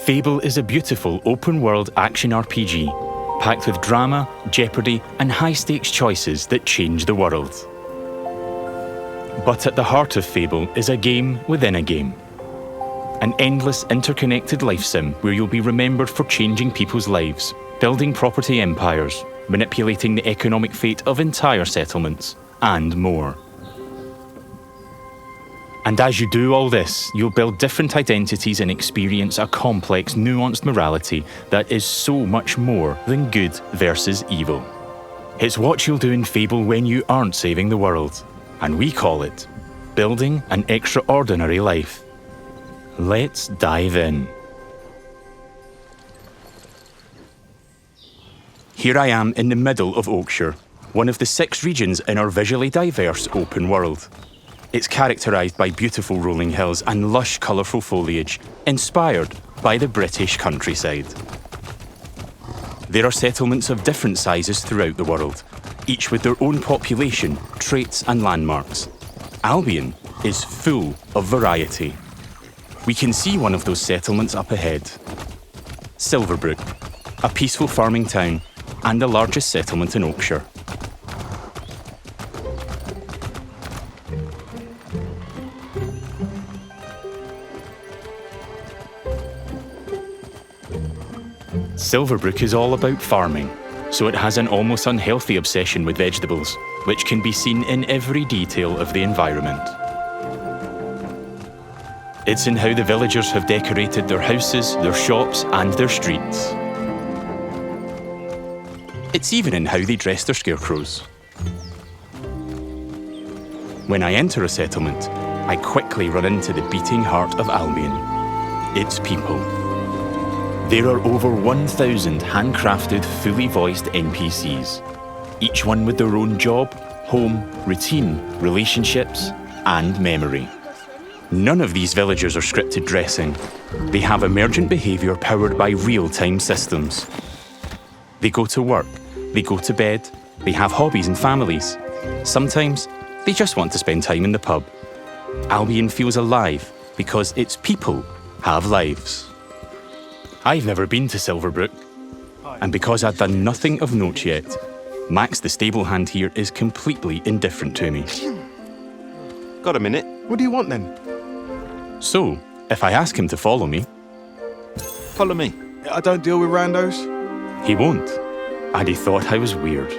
Fable is a beautiful open-world action RPG, packed with drama, jeopardy, and high-stakes choices that change the world. But at the heart of Fable is a game within a game. An endless interconnected life sim where you'll be remembered for changing people's lives, building property empires, manipulating the economic fate of entire settlements, and more. And as you do all this, you'll build different identities and experience a complex, nuanced morality that is so much more than good versus evil. It's what you'll do in Fable when you aren't saving the world, and we call it building an extraordinary life. Let's dive in. Here I am in the middle of Oakshire, one of the 6 regions in our visually diverse open world. It's characterised by beautiful rolling hills and lush, colourful foliage, inspired by the British countryside. There are settlements of different sizes throughout the world, each with their own population, traits and landmarks. Albion is full of variety. We can see one of those settlements up ahead. Silverbrook, a peaceful farming town and the largest settlement in Oakshire. Silverbrook is all about farming, so it has an almost unhealthy obsession with vegetables, which can be seen in every detail of the environment. It's in how the villagers have decorated their houses, their shops, and their streets. It's even in how they dress their scarecrows. When I enter a settlement, I quickly run into the beating heart of Albion. Its people. There are over 1,000 handcrafted, fully voiced NPCs, each one with their own job, home, routine, relationships, and memory. None of these villagers are scripted dressing. They have emergent behaviour powered by real-time systems. They go to work, they go to bed, they have hobbies and families. Sometimes, they just want to spend time in the pub. Albion feels alive because its people have lives. I've never been to Silverbrook, and because I've done nothing of note yet, Max the stable hand here is completely indifferent to me. Got a minute? What do you want then? So, if I ask him to follow me... Follow me. I don't deal with randos. He won't, and he thought I was weird.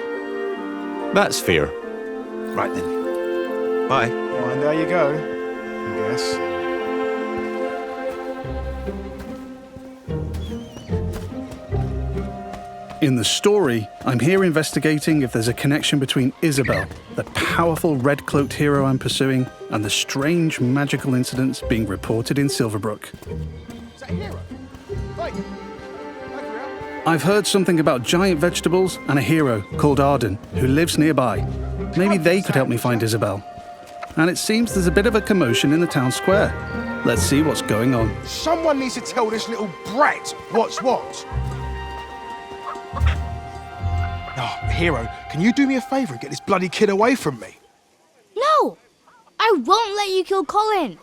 That's fair. Right then. Bye. And there you go, I guess. In the story, I'm here investigating if there's a connection between Isabel, the powerful red-cloaked hero I'm pursuing, and the strange magical incidents being reported in Silverbrook. Is that a hero? Hey. I've heard something about giant vegetables and a hero called Arden who lives nearby. Maybe they could help me find Isabel. And it seems there's a bit of a commotion in the town square. Let's see what's going on. Someone needs to tell this little brat what's what. Oh, hero, can you do me a favour and get this bloody kid away from me? No! I won't let you kill Colin!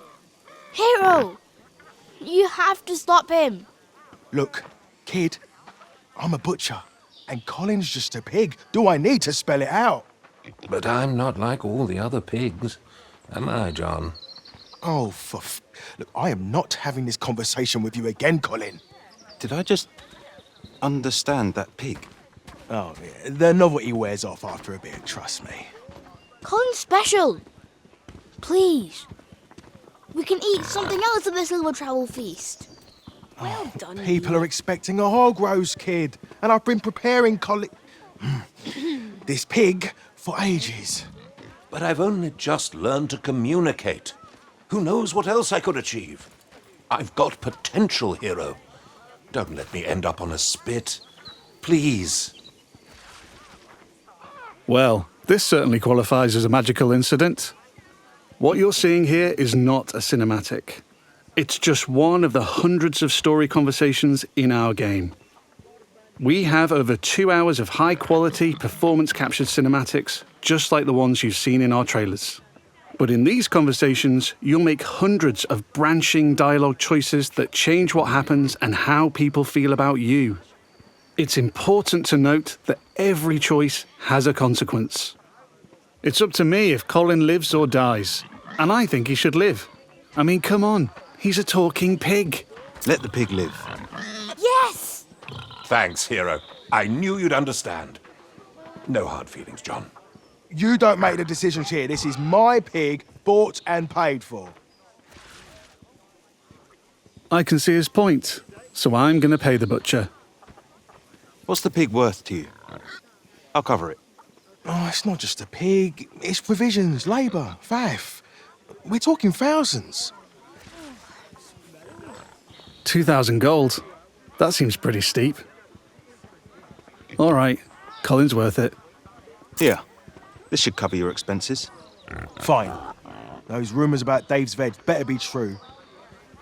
Hero! You have to stop him! Look, kid, I'm a butcher, and Colin's just a pig. Do I need to spell it out? But I'm not like all the other pigs, am I, John? Oh, Look, I am not having this conversation with you again, Colin. Did I just understand that pig? Oh, yeah, the novelty wears off after a bit, trust me. Colin's special! Please. We can eat something else at this little travel feast. Well done. People are expecting a hog roast, kid, and I've been preparing this pig for ages. But I've only just learned to communicate. Who knows what else I could achieve? I've got potential, hero. Don't let me end up on a spit. Please. Well, this certainly qualifies as a magical incident. What you're seeing here is not a cinematic. It's just one of the hundreds of story conversations in our game. We have over 2 hours of high-quality, performance-captured cinematics, just like the ones you've seen in our trailers. But in these conversations, you'll make hundreds of branching dialogue choices that change what happens and how people feel about you. It's important to note that every choice has a consequence. It's up to me if Colin lives or dies, and I think he should live. I mean, come on, he's a talking pig. Let the pig live. Yes! Thanks, hero. I knew you'd understand. No hard feelings, John. You don't make the decisions here. This is my pig, bought and paid for. I can see his point, so I'm going to pay the butcher. What's the pig worth to you? I'll cover it. Oh, it's not just a pig. It's provisions, labour, faff. We're talking thousands. 2,000 gold. That seems pretty steep. All right, Colin's worth it. Here, this should cover your expenses. Fine. Those rumours about Dave's veg better be true.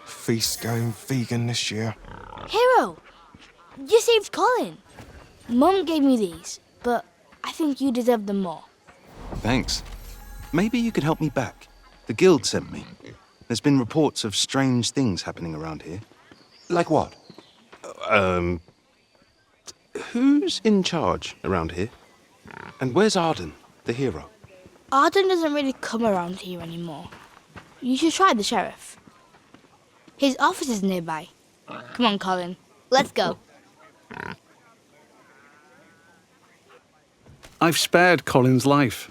Feast's going vegan this year. Hero! You saved Colin. Mum gave me these, but I think you deserve them more. Thanks. Maybe you could help me back. The guild sent me. There's been reports of strange things happening around here. Like what? Who's in charge around here? And where's Arden, the hero? Arden doesn't really come around here anymore. You should try the sheriff. His office is nearby. Come on, Colin. Let's go. I've spared Colin's life.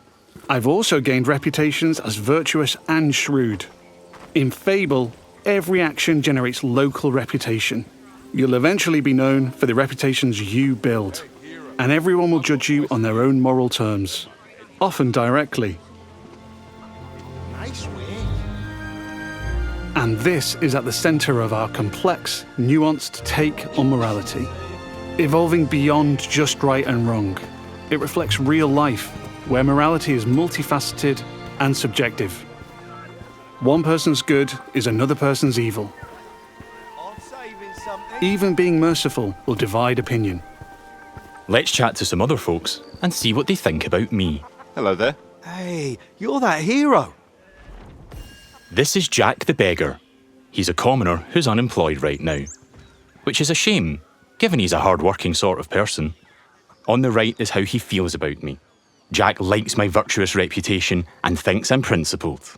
I've also gained reputations as virtuous and shrewd. In Fable, every action generates local reputation. You'll eventually be known for the reputations you build, and everyone will judge you on their own moral terms, often directly. Nice way. And this is at the centre of our complex, nuanced take on morality, evolving beyond just right and wrong. It reflects real life, where morality is multifaceted and subjective. One person's good is another person's evil. Even being merciful will divide opinion. Let's chat to some other folks and see what they think about me. Hello there. Hey, you're that hero. This is Jack the Beggar. He's a commoner who's unemployed right now, which is a shame, given he's a hard-working sort of person. On the right is how he feels about me. Jack likes my virtuous reputation and thinks I'm principled.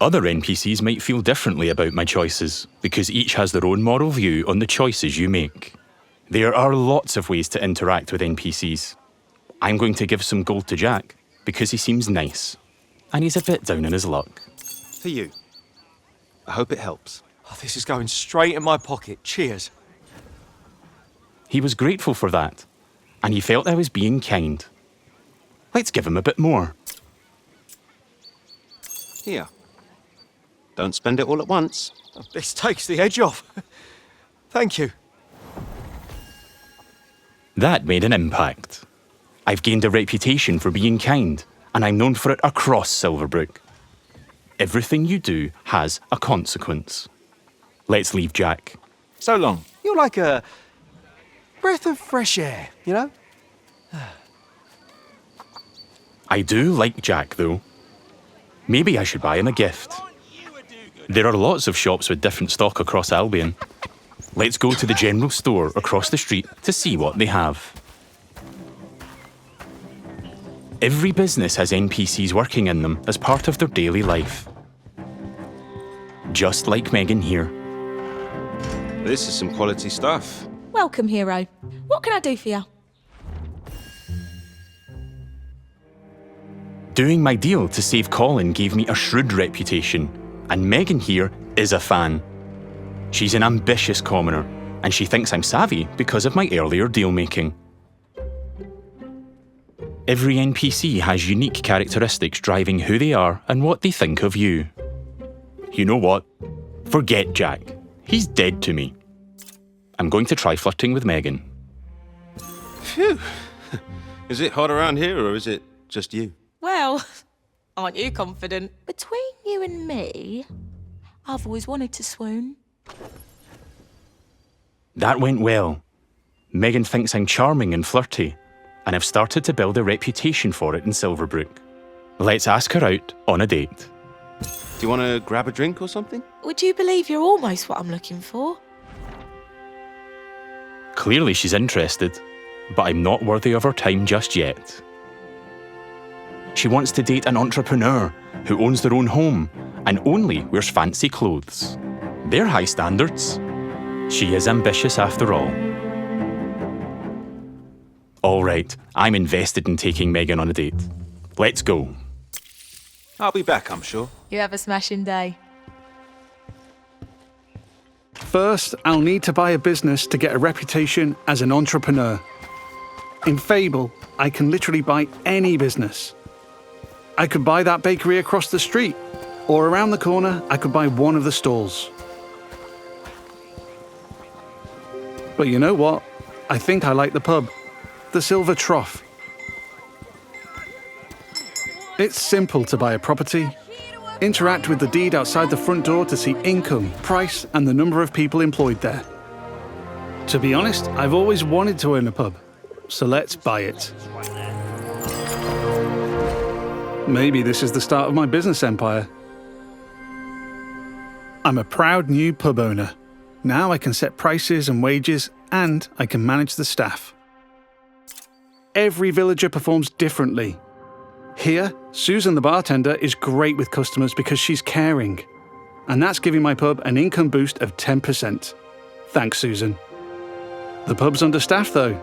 Other NPCs might feel differently about my choices, because each has their own moral view on the choices you make. There are lots of ways to interact with NPCs. I'm going to give some gold to Jack, because he seems nice, and he's a bit down on his luck. For you. I hope it helps. Oh, this is going straight in my pocket. Cheers. He was grateful for that, and he felt I was being kind. Let's give him a bit more. Here. Don't spend it all at once. This takes the edge off. Thank you. That made an impact. I've gained a reputation for being kind, and I'm known for it across Silverbrook. Everything you do has a consequence. Let's leave Jack. So long. You're like a breath of fresh air, you know? I do like Jack, though. Maybe I should buy him a gift. There are lots of shops with different stock across Albion. Let's go to the general store across the street to see what they have. Every business has NPCs working in them as part of their daily life. Just like Megan here. This is some quality stuff. Welcome, hero. What can I do for you? Doing my deal to save Colin gave me a shrewd reputation, and Megan here is a fan. She's an ambitious commoner, and she thinks I'm savvy because of my earlier deal-making. Every NPC has unique characteristics driving who they are and what they think of you. You know what? Forget Jack. He's dead to me. I'm going to try flirting with Megan. Phew. Is it hot around here, or is it just you? Well, aren't you confident? Between you and me, I've always wanted to swoon. That went well. Megan thinks I'm charming and flirty, and I've started to build a reputation for it in Silverbrook. Let's ask her out on a date. Do you want to grab a drink or something? Would you believe you're almost what I'm looking for? Clearly she's interested, but I'm not worthy of her time just yet. She wants to date an entrepreneur who owns their own home and only wears fancy clothes. They're high standards. She is ambitious after all. All right, I'm invested in taking Megan on a date. Let's go. I'll be back, I'm sure. You have a smashing day. First, I'll need to buy a business to get a reputation as an entrepreneur. In Fable, I can literally buy any business. I could buy that bakery across the street, or around the corner, I could buy one of the stalls. But you know what? I think I like the pub, the Silver Trough. It's simple to buy a property. Interact with the deed outside the front door to see income, price, and the number of people employed there. To be honest, I've always wanted to own a pub, so let's buy it. Maybe this is the start of my business empire. I'm a proud new pub owner. Now I can set prices and wages, and I can manage the staff. Every villager performs differently. Here, Susan the bartender is great with customers because she's caring. And that's giving my pub an income boost of 10%. Thanks, Susan. The pub's understaffed though.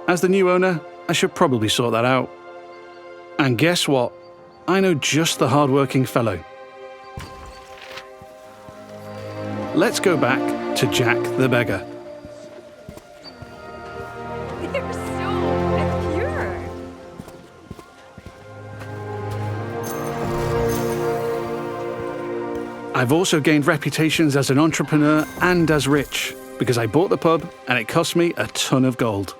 As the new owner, I should probably sort that out. And guess what? I know just the hard-working fellow. Let's go back to Jack the beggar. They're so pure. I've also gained reputations as an entrepreneur and as rich, because I bought the pub and it cost me a ton of gold.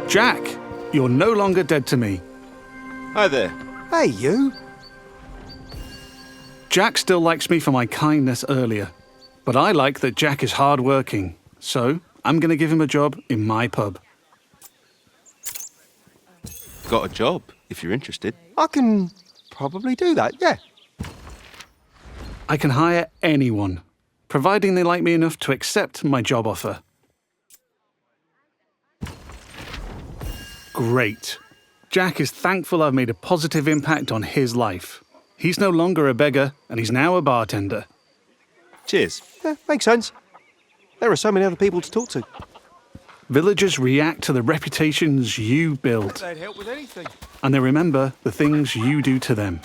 Jack, you're no longer dead to me. Hi there. Hey, you. Jack still likes me for my kindness earlier, but I like that Jack is hard-working, so I'm going to give him a job in my pub. Got a job, if you're interested. I can probably do that, yeah. I can hire anyone, providing they like me enough to accept my job offer. Great. Jack is thankful I've made a positive impact on his life. He's no longer a beggar, and he's now a bartender. Cheers. Yeah, makes sense. There are so many other people to talk to. Villagers react to the reputations you build, They'd help with anything. and they remember the things you do to them.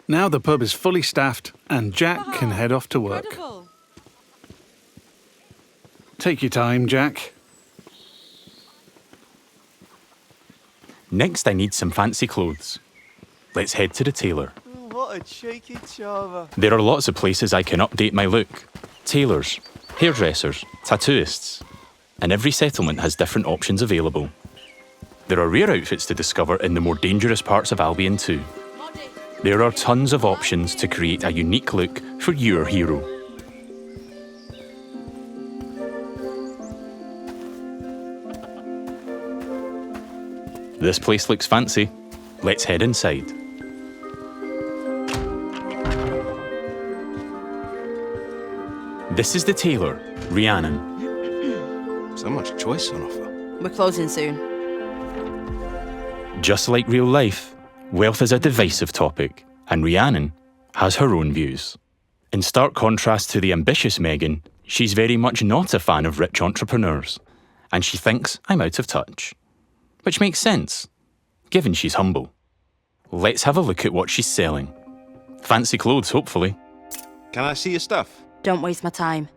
Now the pub is fully staffed, and Jack can head off to work. Incredible. Take your time, Jack. Next, I need some fancy clothes. Let's head to the tailor. What a cheeky chava. There are lots of places I can update my look. Tailors, hairdressers, tattooists. And every settlement has different options available. There are rare outfits to discover in the more dangerous parts of Albion too. There are tons of options to create a unique look for your hero. This place looks fancy. Let's head inside. This is the tailor, Rhiannon. So much choice on offer. We're closing soon. Just like real life, wealth is a divisive topic, and Rhiannon has her own views. In stark contrast to the ambitious Megan, she's very much not a fan of rich entrepreneurs, and she thinks I'm out of touch. Which makes sense, given she's humble. Let's have a look at what she's selling. Fancy clothes, hopefully. Can I see your stuff? Don't waste my time.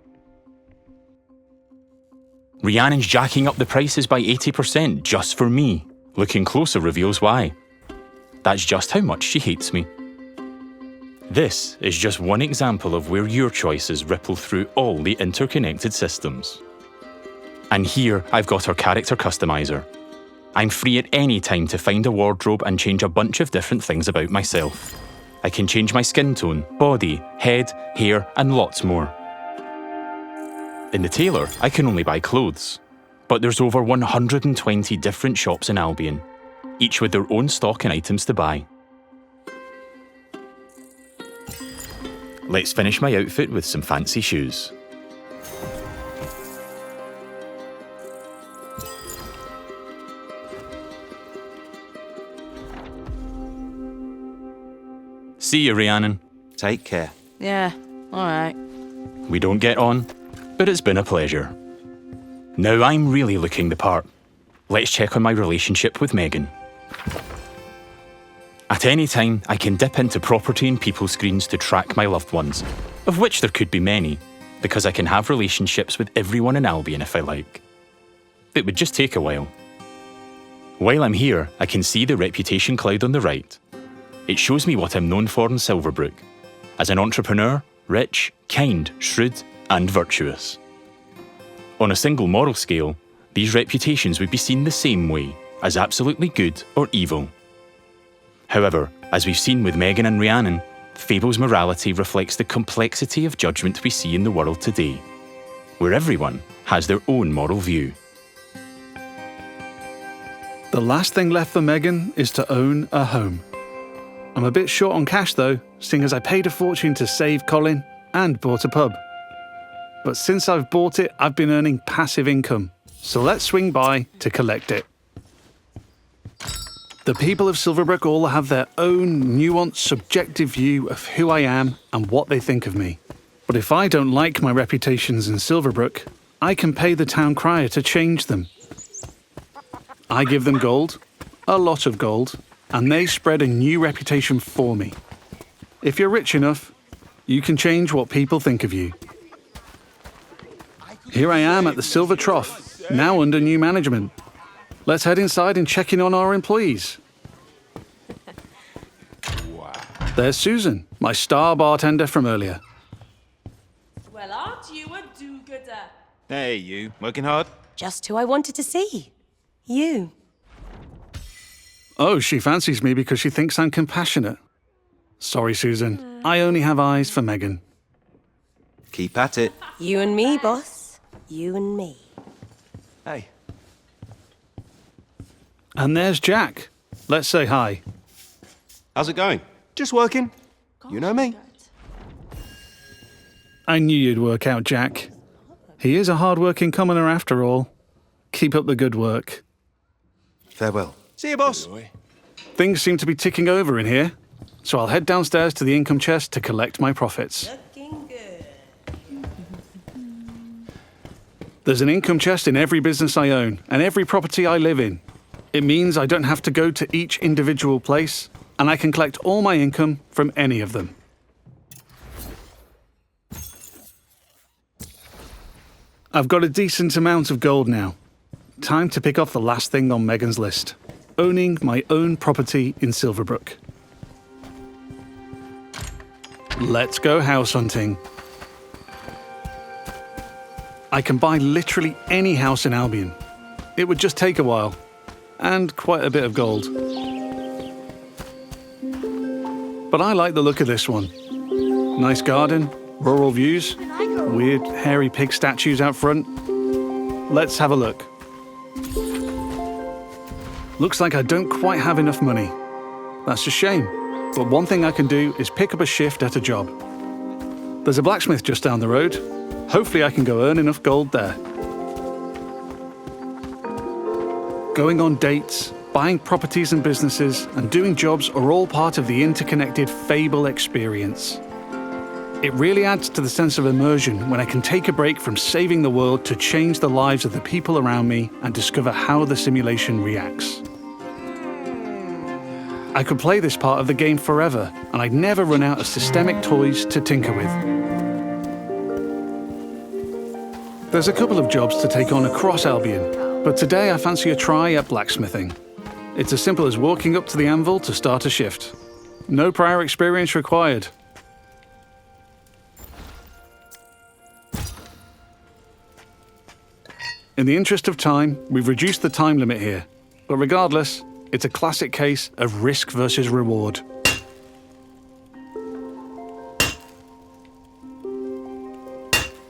Rhiannon's jacking up the prices by 80% just for me. Looking closer reveals why. That's just how much she hates me. This is just one example of where your choices ripple through all the interconnected systems. And here I've got our character customizer. I'm free at any time to find a wardrobe and change a bunch of different things about myself. I can change my skin tone, body, head, hair, and lots more. In the tailor, I can only buy clothes, But there's over 120 different shops in Albion, each with their own stock and items to buy. Let's finish my outfit with some fancy shoes. See you, Rhiannon. Take care. Yeah, alright. We don't get on, but it's been a pleasure. Now I'm really looking the part. Let's check on my relationship with Megan. At any time, I can dip into property and people screens to track my loved ones, of which there could be many, because I can have relationships with everyone in Albion if I like. It would just take a while. While I'm here, I can see the reputation cloud on the right. It shows me what I'm known for in Silverbrook, as an entrepreneur, rich, kind, shrewd, and virtuous. On a single moral scale, these reputations would be seen the same way, as absolutely good or evil. However, as we've seen with Megan and Rhiannon, Fable's morality reflects the complexity of judgment we see in the world today, where everyone has their own moral view. The last thing left for Megan is to own a home. I'm a bit short on cash though, seeing as I paid a fortune to save Colin and bought a pub. But since I've bought it, I've been earning passive income, so let's swing by to collect it. The people of Silverbrook all have their own nuanced, subjective view of who I am and what they think of me. But if I don't like my reputations in Silverbrook, I can pay the town crier to change them. I give them gold, a lot of gold, and they spread a new reputation for me. If you're rich enough, you can change what people think of you. Here I am at the Silver Trough, now under new management. Let's head inside and check in on our employees. There's Susan, my star bartender from earlier. Well, aren't you a do-gooder? Hey, you. Working hard? Just who I wanted to see. You. Oh, she fancies me because she thinks I'm compassionate. Sorry, Susan. I only have eyes for Megan. Keep at it. You and me, boss. You and me. Hey. And there's Jack. Let's say hi. How's it going? Just working. You know me. I knew you'd work out, Jack. He is a hard-working commoner after all. Keep up the good work. Farewell. See you, boss. Things seem to be ticking over in here, so I'll head downstairs to the income chest to collect my profits. Looking good. There's an income chest in every business I own and every property I live in. It means I don't have to go to each individual place, and I can collect all my income from any of them. I've got a decent amount of gold now. Time to pick off the last thing on Megan's list. Owning my own property in Silverbrook. Let's go house hunting. I can buy literally any house in Albion. It would just take a while, and quite a bit of gold. But I like the look of this one. Nice garden, rural views, weird hairy pig statues out front. Let's have a look. Looks like I don't quite have enough money. That's a shame, but one thing I can do is pick up a shift at a job. There's a blacksmith just down the road. Hopefully I can go earn enough gold there. Going on dates, buying properties and businesses, and doing jobs are all part of the interconnected Fable experience. It really adds to the sense of immersion when I can take a break from saving the world to change the lives of the people around me and discover how the simulation reacts. I could play this part of the game forever, and I'd never run out of systemic toys to tinker with. There's a couple of jobs to take on across Albion, but today I fancy a try at blacksmithing. It's as simple as walking up to the anvil to start a shift. No prior experience required. In the interest of time, we've reduced the time limit here, but regardless, it's a classic case of risk versus reward.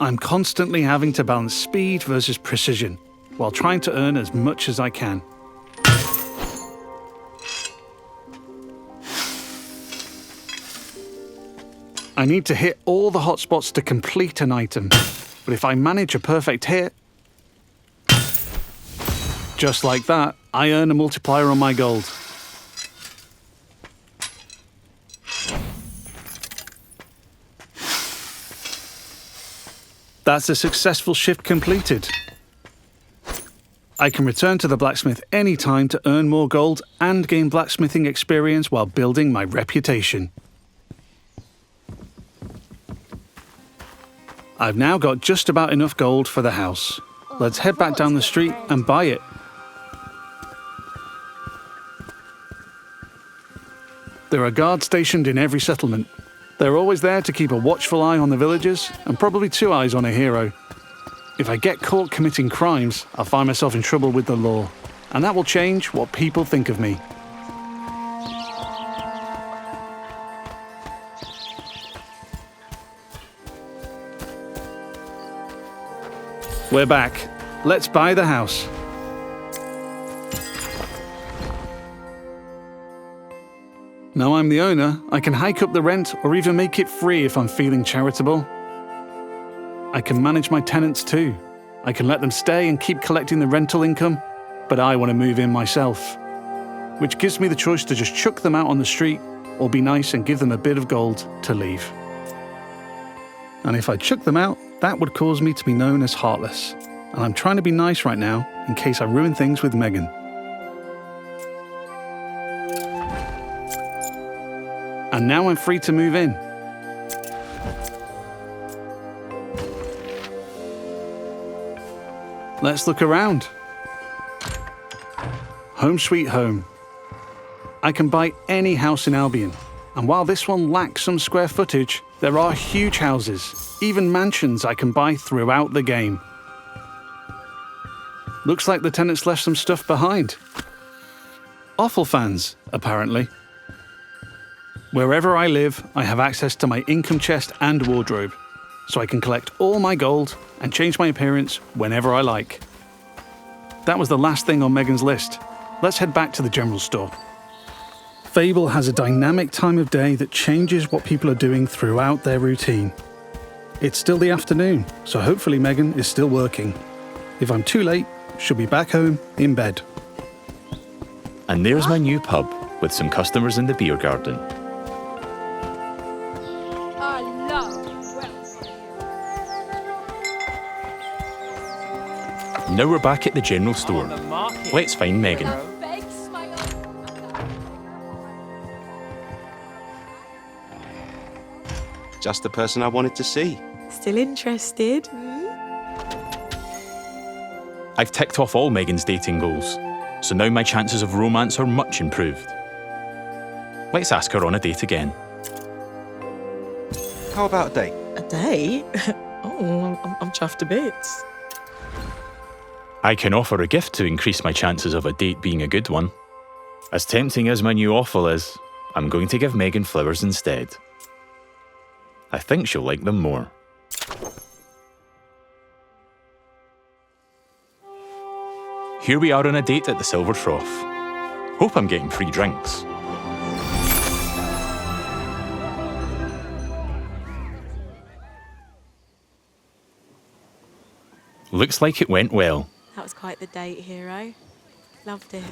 I'm constantly having to balance speed versus precision, while trying to earn as much as I can. I need to hit all the hotspots to complete an item, but if I manage a perfect hit, just like that, I earn a multiplier on my gold. That's a successful shift completed. I can return to the blacksmith anytime to earn more gold and gain blacksmithing experience while building my reputation. I've now got just about enough gold for the house. Let's head back down the street and buy it. There are guards stationed in every settlement. They're always there to keep a watchful eye on the villagers and probably 2 eyes on a hero. If I get caught committing crimes, I'll find myself in trouble with the law, and that will change what people think of me. We're back. Let's buy the house. Now I'm the owner, I can hike up the rent or even make it free if I'm feeling charitable. I can manage my tenants too. I can let them stay and keep collecting the rental income, but I want to move in myself, which gives me the choice to just chuck them out on the street or be nice and give them a bit of gold to leave. And if I chuck them out, that would cause me to be known as heartless. And I'm trying to be nice right now in case I ruin things with Megan. And now I'm free to move in. Let's look around. Home sweet home. I can buy any house in Albion, and while this one lacks some square footage, there are huge houses, even mansions I can buy throughout the game. Looks like the tenants left some stuff behind. Awful fans, apparently. Wherever I live, I have access to my income chest and wardrobe, so I can collect all my gold and change my appearance whenever I like. That was the last thing on Megan's list. Let's head back to the general store. Fable has a dynamic time of day that changes what people are doing throughout their routine. It's still the afternoon, so hopefully Megan is still working. If I'm too late, she'll be back home in bed. And there's my new pub with some customers in the beer garden. Now we're back at the general store. Let's find Megan. Just the person I wanted to see. Still interested? I've ticked off all Megan's dating goals, so now my chances of romance are much improved. Let's ask her on a date again. How about a date? A date? Oh, I'm chuffed to bits. I can offer a gift to increase my chances of a date being a good one. As tempting as my new offal is, I'm going to give Megan flowers instead. I think she'll like them more. Here we are on a date at the Silver Trough. Hope I'm getting free drinks. Looks like it went well. That was quite the date, hero. Loved it.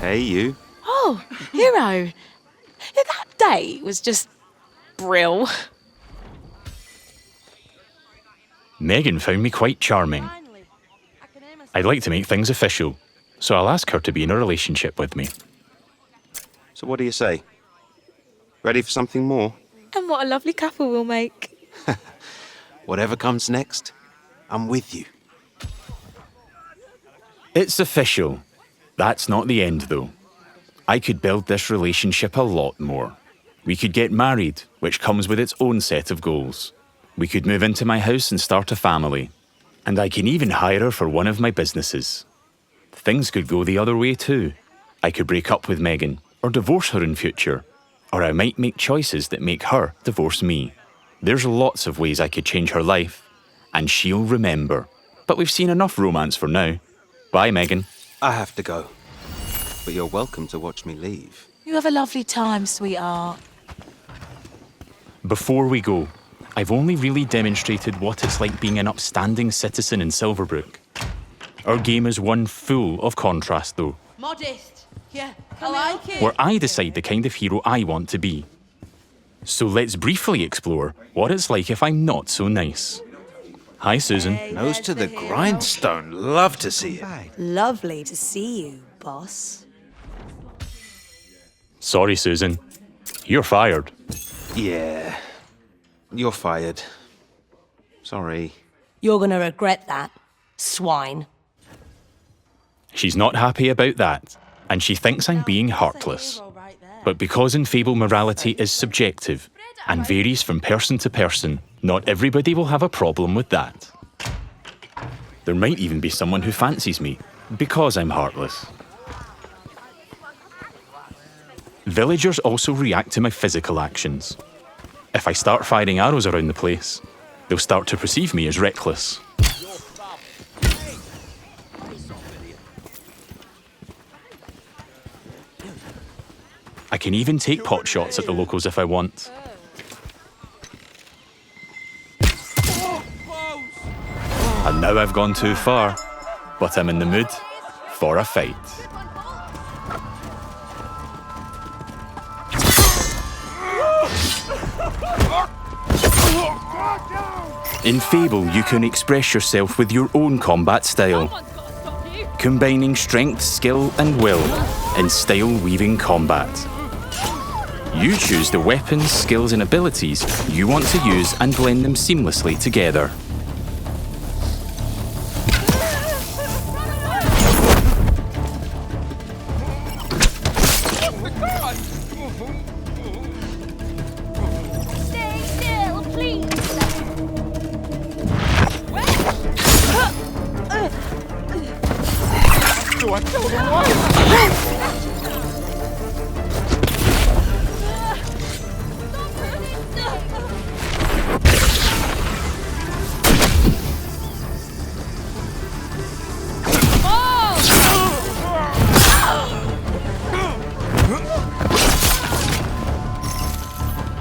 Hey, you. Oh, hero. Yeah, that date was just brill. Megan found me quite charming. I'd like to make things official, so I'll ask her to be in a relationship with me. So what do you say? Ready for something more? And what a lovely couple we'll make. Whatever comes next, I'm with you. It's official. That's not the end, though. I could build this relationship a lot more. We could get married, which comes with its own set of goals. We could move into my house and start a family. And I can even hire her for one of my businesses. Things could go the other way too. I could break up with Megan, or divorce her in future. Or I might make choices that make her divorce me. There's lots of ways I could change her life, and she'll remember. But we've seen enough romance for now. Bye, Megan. I have to go. But you're welcome to watch me leave. You have a lovely time, sweetheart. Before we go, I've only really demonstrated what it's like being an upstanding citizen in Silverbrook. Our game is one full of contrast, though, Modest. Yeah, I like it. where I decide the kind of hero I want to be. So let's briefly explore what it's like if I'm not so nice. Hi, Susan. Nose to the grindstone. Love to see it. Lovely to see you, boss. Sorry, Susan. You're fired. Yeah. You're fired. Sorry. You're gonna regret that, swine. She's not happy about that, and she thinks I'm being heartless. But because in Fable morality is subjective and varies from person to person, not everybody will have a problem with that. There might even be someone who fancies me because I'm heartless. Villagers also react to my physical actions. If I start firing arrows around the place, they'll start to perceive me as reckless. I can even take pot shots at the locals if I want. And now I've gone too far, but I'm in the mood for a fight. In Fable, you can express yourself with your own combat style, combining strength, skill, and will in style-weaving combat. You choose the weapons, skills, and abilities you want to use and blend them seamlessly together. Stay still, please. Do I kill the wife?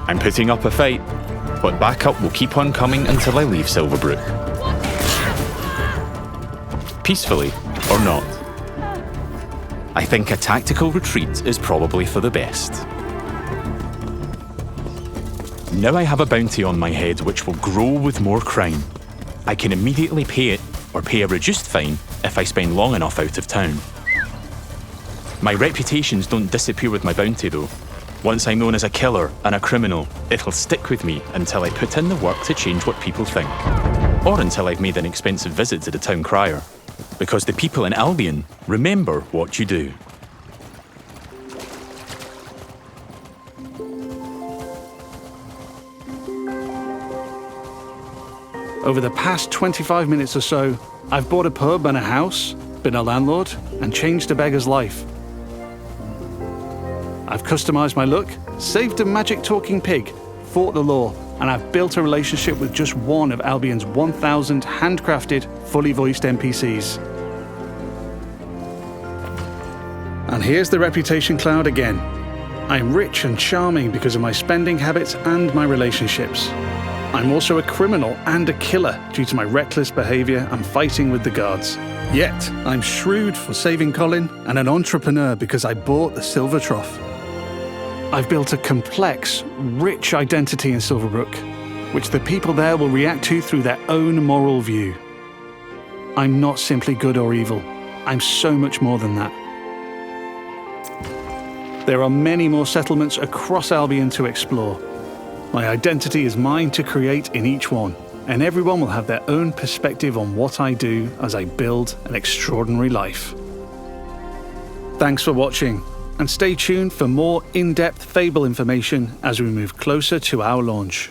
I'm putting up a fight, but backup will keep on coming until I leave Silverbrook. Peacefully or not. I think a tactical retreat is probably for the best. Now I have a bounty on my head which will grow with more crime. I can immediately pay it or pay a reduced fine if I spend long enough out of town. My reputations don't disappear with my bounty though. Once I'm known as a killer and a criminal, it'll stick with me until I put in the work to change what people think. Or until I've made an expensive visit to the town crier. Because the people in Albion remember what you do. Over the past 25 minutes or so, I've bought a pub and a house, been a landlord, and changed a beggar's life. I've customized my look, saved a magic talking pig, fought the law, and I've built a relationship with just one of Albion's 1,000 handcrafted, fully voiced NPCs. And here's the reputation cloud again. I'm rich and charming because of my spending habits and my relationships. I'm also a criminal and a killer due to my reckless behavior and fighting with the guards. Yet, I'm shrewd for saving Colin and an entrepreneur because I bought the Silver Trough. I've built a complex, rich identity in Silverbrook, which the people there will react to through their own moral view. I'm not simply good or evil. I'm so much more than that. There are many more settlements across Albion to explore. My identity is mine to create in each one, and everyone will have their own perspective on what I do as I build an extraordinary life. Thanks for watching, and stay tuned for more in-depth Fable information as we move closer to our launch.